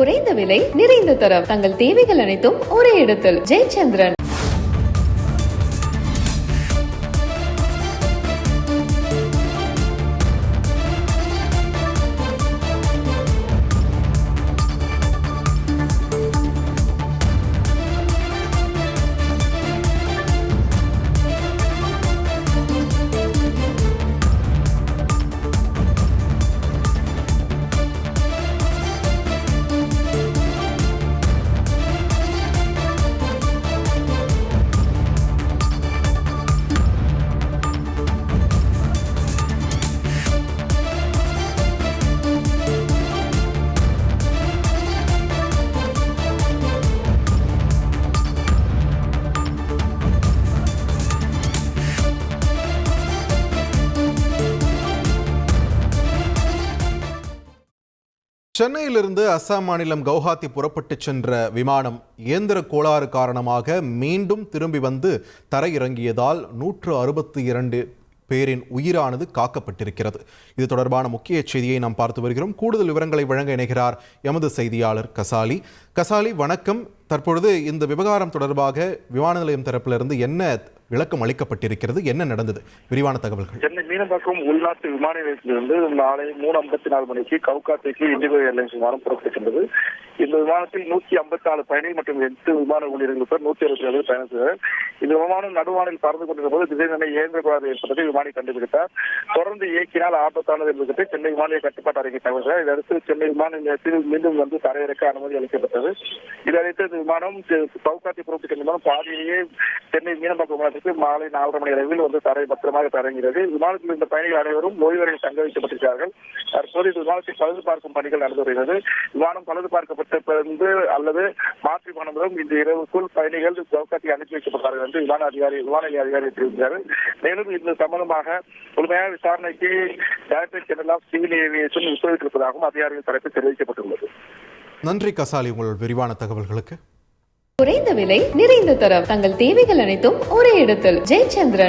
குறைந்த விலை நிறைந்த தரம் தங்கள் தேவைகள் அனைத்தும் ஒரே இடத்தில் ஜெயச்சந்திரன். சென்னையிலிருந்து அஸ்ஸாம் மாநிலம் கவுஹாத்தி புறப்பட்டு சென்ற விமானம் இயந்திர கோளாறு காரணமாக மீண்டும் திரும்பி வந்து தரையிறங்கியதால் 162 பேரின் உயிரானது காக்கப்பட்டிருக்கிறது. இது தொடர்பான முக்கிய செய்தியை நாம் பார்த்து வருகிறோம். கூடுதல் விவரங்களை வழங்க இணைகிறார் எமது செய்தியாளர் கசாலி. கசாலி, வணக்கம். தற்பொழுது இந்த விவகாரம் தொடர்பாக விமான நிலையம் தரப்பிலிருந்து என்ன விளக்கம் அளிக்கப்பட்டிருக்கிறது? என்ன நடந்தது? விரிவான தகவல்கள். சென்னை மீனம்பாக்கம் உள்நாட்டு விமான நிலையத்திலிருந்து நாளை 3:54 மணிக்கு கவுகாத்திக்கு இண்டிகோ ஏர்லைன்ஸ் விமானம் புறப்பட்டுள்ளது. இந்த விமானத்தில் 154 பயணிகள் மற்றும் 8 விமான ஊழியர்கள் பேர் 167 பயணம் செய்தனர். இந்த விமானம் நடுவானில் பறந்து கொண்டிருந்த போது திடீரென இயந்திர கோளாறு ஏற்பட்டதை விமானி கண்டுபிடித்தார். தொடர்ந்து இயக்கினால் ஆபத்தானது என்பதை சென்னை விமான கட்டுப்பாட்டு அறிக்கை தகவல்கள். இதையடுத்து சென்னை விமான நிலையத்தில் மீண்டும் வந்து தரையிறக்க அனுமதி அளிக்கப்பட்டது. இதையடுத்து இந்த விமானம் கவுகாத்தி புறப்பட்டு விமானம் பாதியிலேயே சென்னை மீனம்பாக்கம் விமானத்திற்கு மாலை 4:30 மணி அளவில் வந்து பத்திரமாக தரங்கிறது. விமானத்தில் இருந்த பயணிகள் அனைவரும் ஓய்வறையில் தங்க வைக்கப்பட்டிருக்கிறார்கள். தற்போது இந்த விமானத்தை பழுது பார்க்கும் பணிகள் நடந்து வருகிறது. விமானம் பழுது பார்க்கப்பட்ட பிறகு அல்லது மாற்று விமானம் மூலம் இந்த இரவுக்குள் பயணிகள் கவுகாத்தி அனுப்பி வைக்கப்படுவார்கள் என்று விமான அதிகாரி தெரிவித்தார்கள். மேலும் இது சம்பந்தமாக முழுமையான விசாரணைக்கு director general of civil aviation உத்தரவிட்டிருப்பதாகவும் அதிகாரிகள் தரப்பில் தெரிவிக்கப்பட்டுள்ளது. நன்றி கசாலி, உங்கள் விரிவான தகவல்களுக்கு. குறைந்த விலை நிறைந்த தரம் தங்கள் தேவைகள் அனைத்தும் ஒரே இடத்தில் ஜெயச்சந்திரன்.